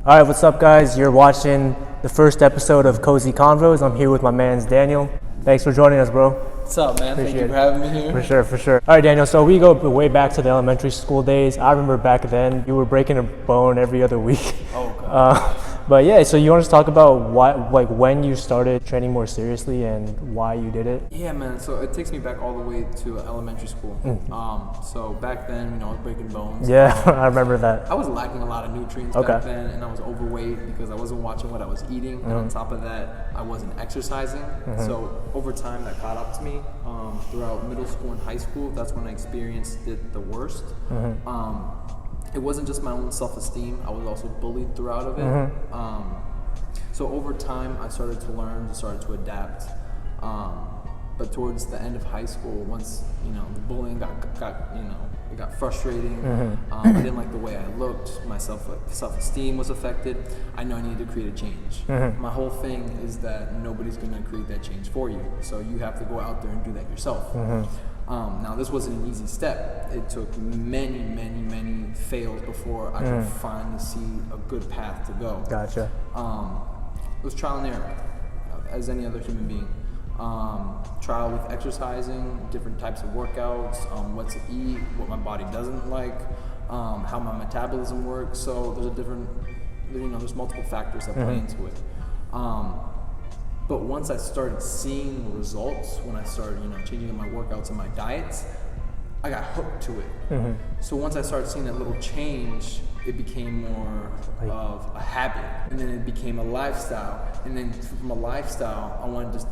All right, what's up, guys? You're watching the first episode of Cozy Convos. I'm here with my man's Daniel. Thanks for joining us, bro. What's up, man? Thank you for having me here. For sure. All right, Daniel, so we go way back to the elementary school days. I remember back then, you were breaking a bone every other week. Oh, God. But yeah, so you want to talk about when you started training more seriously and why you did it? Yeah, man. So it takes me back all the way to elementary school. So back then, I was breaking bones. Yeah, I remember that. I was lacking a lot of nutrients back then, and I was overweight because I wasn't watching what I was eating. And on top of that, I wasn't exercising. So over time, that caught up to me. Throughout middle school and high school, that's when I experienced it the worst. It wasn't just my own self-esteem. I was also bullied throughout of it. So over time, I started to learn, started to adapt. But towards the end of high school, once the bullying it got frustrating. I didn't like the way I looked. My self-esteem was affected. I know I needed to create a change. My whole thing is that nobody's going to create that change for you. So you have to go out there and do that yourself. Now, this wasn't an easy step. It took many fails before I could finally see a good path to go. Gotcha. It was trial and error, as any other human being. Trial with exercising, different types of workouts, what to eat, what my body doesn't like, how my metabolism works. So there's multiple factors that play into it. But once I started seeing results, when I started, changing up my workouts and my diets, I got hooked to it. So once I started seeing that little change, it became more of a habit, and then it became a lifestyle. And then from a lifestyle, I wanted to,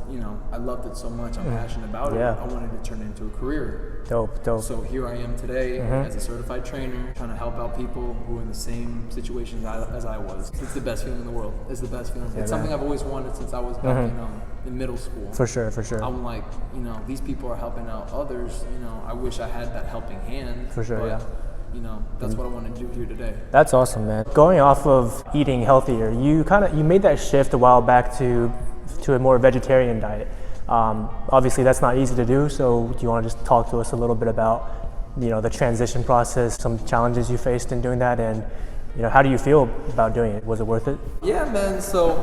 I loved it so much. I'm passionate about it. I wanted to turn it into a career. Dope. So here I am today as a certified trainer, trying to help out people who are in the same situations as I was. It's the best feeling in the world. It's the best feeling. It's something I've always wanted since I was back in middle school. For sure. I'm like, these people are helping out others. I wish I had that helping hand. For sure, but, that's what I want to do here today. That's awesome, man. Going off of eating healthier, you made that shift a while back to a more vegetarian diet. Obviously, that's not easy to do. So, do you want to just talk to us a little bit about, the transition process, some challenges you faced in doing that, and how do you feel about doing it? Was it worth it? Yeah, man. So,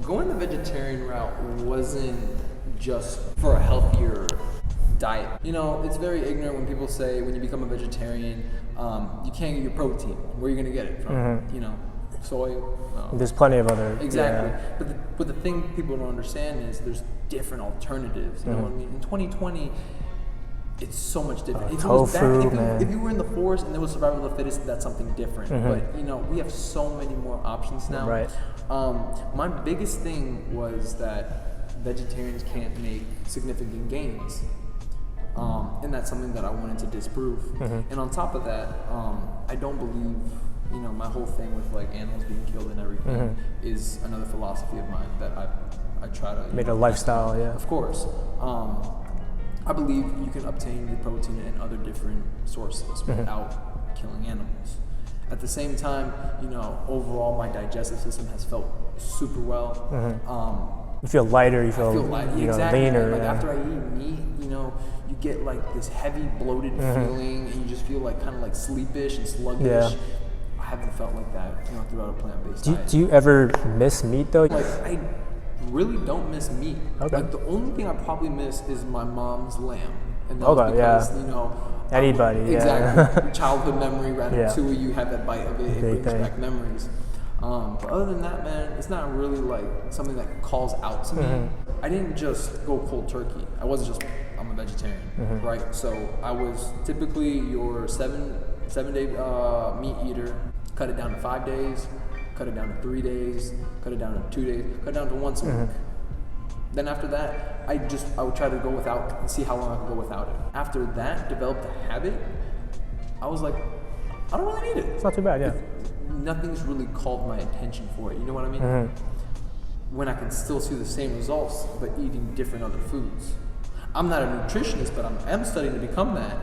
going the vegetarian route wasn't just for a healthier diet. It's very ignorant when people say when you become a vegetarian, you can't get your protein. Where are you going to get it from? Soy? No. There's plenty of other. Exactly. Yeah. But the thing people don't understand is there's different alternatives. You know what I mean? In 2020, it's so much different. If you were in the forest and there was survival of the fittest, that's something different. But we have so many more options now. Right. My biggest thing was that vegetarians can't make significant gains. And that's something that I wanted to disprove. And on top of that, I don't believe you know, my whole thing with like animals being killed and everything is another philosophy of mine that I try to made a lifestyle. Yeah, of course. I believe you can obtain your protein in other different sources without killing animals. At the same time, you know, overall my digestive system has felt super well. You feel lighter, you feel exactly. leaner. Like after I eat meat, you know, you get like this heavy bloated feeling, and you just feel like kind of like sleepish and sluggish. Yeah. I haven't felt like that, you know, throughout a plant-based diet. Do you ever miss meat though? Like I really don't miss meat. Okay. Like the only thing I probably miss is my mom's lamb, and that was because you know. Anybody, exactly. Childhood memory, ratatouille, you have that bite of it, it brings back memories. But other than that, man, it's not really like something that calls out to me. I didn't just go cold turkey. I wasn't just, I'm a vegetarian, right? So I was typically your seven day meat eater, cut it down to 5 days, cut it down to 3 days, cut it down to 2 days, cut it down to once a week. Then after that, I would try to go without and see how long I could go without it. After that, developed a habit. I was like, I don't really need it. It's not too bad, yeah. Nothing's really called my attention for it. You know what I mean? When I can still see the same results, but eating different other foods. I'm not a nutritionist, but I am studying to become that.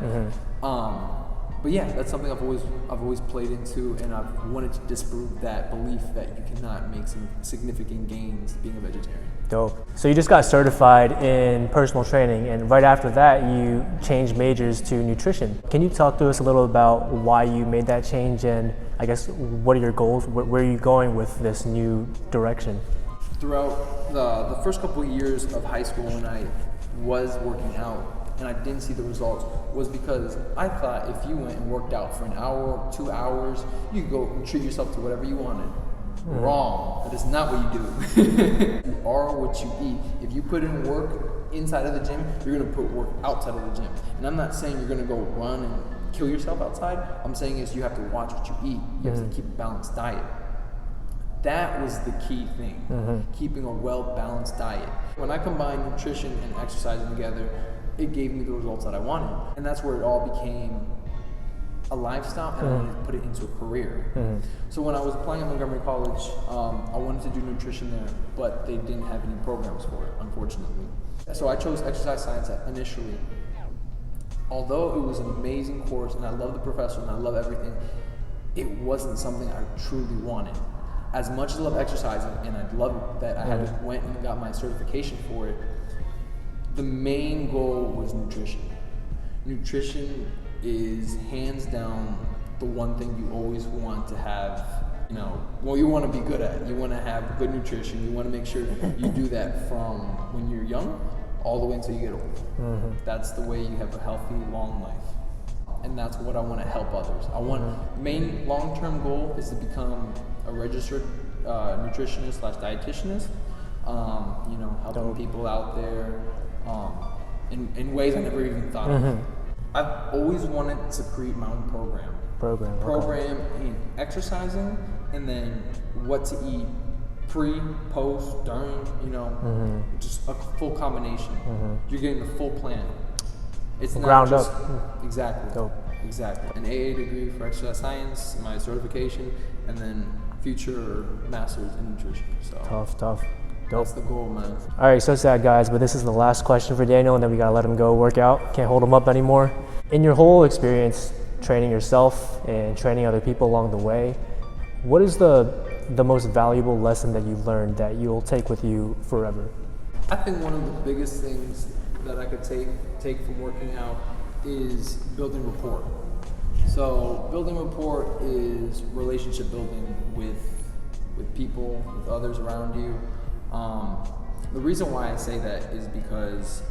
But yeah, that's something I've always played into, and I've wanted to disprove that belief that you cannot make some significant gains being a vegetarian. Dope. So you just got certified in personal training, and right after that you changed majors to nutrition. Can you talk to us a little about why you made that change, and I guess what are your goals? Where are you going with this new direction? Throughout the first couple of years of high school, when I was working out and I didn't see the results, was because I thought if you went and worked out for an hour, 2 hours, you could go and treat yourself to whatever you wanted. Wrong. That is not what you do. You are what you eat. If you put in work inside of the gym, you're going to put work outside of the gym. And I'm not saying you're going to go run and kill yourself outside. I'm saying is you have to watch what you eat. You have to keep a balanced diet. That was the key thing, keeping a well-balanced diet. When I combined nutrition and exercising together, it gave me the results that I wanted. And that's where it all became a lifestyle, and I wanted to put it into a career. So when I was applying at Montgomery College, I wanted to do nutrition there, but they didn't have any programs for it, unfortunately. So I chose exercise science initially. Although it was an amazing course, and I love the professor and I love everything, it wasn't something I truly wanted. As much as I love exercising, and I love that I went and got my certification for it, the main goal was nutrition. Nutrition is hands down the one thing you always want to have, you know, well, you want to be good at. You want to have good nutrition. You want to make sure you do that from when you're young all the way until you get old. That's the way you have a healthy, long life. And that's what I want to help others. I want, main long-term goal is to become a registered nutritionist / dietitianist, you know, helping people out there in ways I never even thought of. I've always wanted to create my own program in exercising, and then what to eat pre, post, during, you know, just a full combination. You're getting the full plan. It's not ground just, up. Exactly. Dope. Exactly. An AA degree for exercise science, my certification, and then future masters in nutrition. So Tough. Dope. That's the goal, man. All right, so sad, guys, but this is the last question for Daniel, and then we gotta let him go work out. Can't hold him up anymore. In your whole experience training yourself and training other people along the way, what is the most valuable lesson that you've learned that you'll take with you forever? I think one of the biggest things that I could take from working out is building rapport. So building rapport is relationship building with people, with others around you. The reason why I say that is because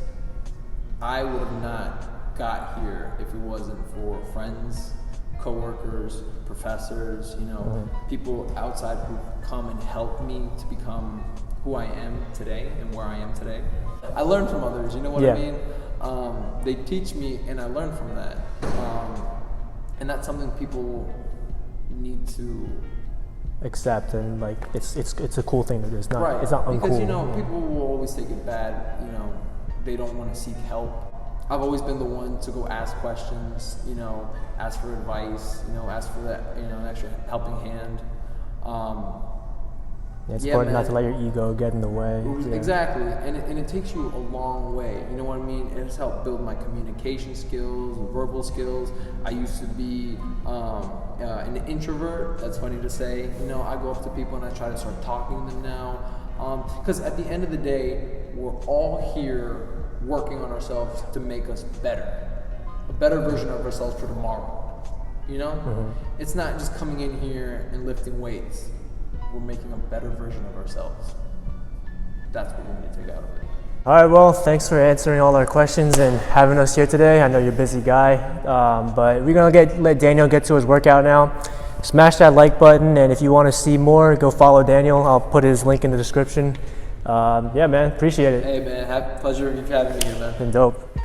I would have not got here if it wasn't for friends, coworkers, professors, you know, people outside who come and help me to become who I am today and where I am today. I learn from others, you know what I mean? They teach me and I learn from that. And that's something people need to accept, and like it's a cool thing to do. It's not right. It's not uncool. Because you know people will always take it bad. You know, they don't want to seek help. I've always been the one to go ask questions, you know, ask for advice, you know, ask for that, you know, an extra helping hand. It's important not to let your ego get in the way. Exactly, and it takes you a long way. You know what I mean? It's helped build my communication skills, verbal skills. I used to be an introvert. That's funny to say. You know, I go up to people and I try to start talking to them now. Because at the end of the day, we're all here working on ourselves to make us better, a better version of ourselves for tomorrow. You know, it's not just coming in here and lifting weights. We're making a better version of ourselves. That's what we need to take out of it. All right, well, thanks for answering all our questions and having us here today. I know you're a busy guy, but we're gonna let Daniel get to his workout now. Smash that like button, and if you want to see more, go follow Daniel. I'll put his link in the description. Yeah, man, appreciate it. Hey, man, pleasure of you having me here, man. Been dope.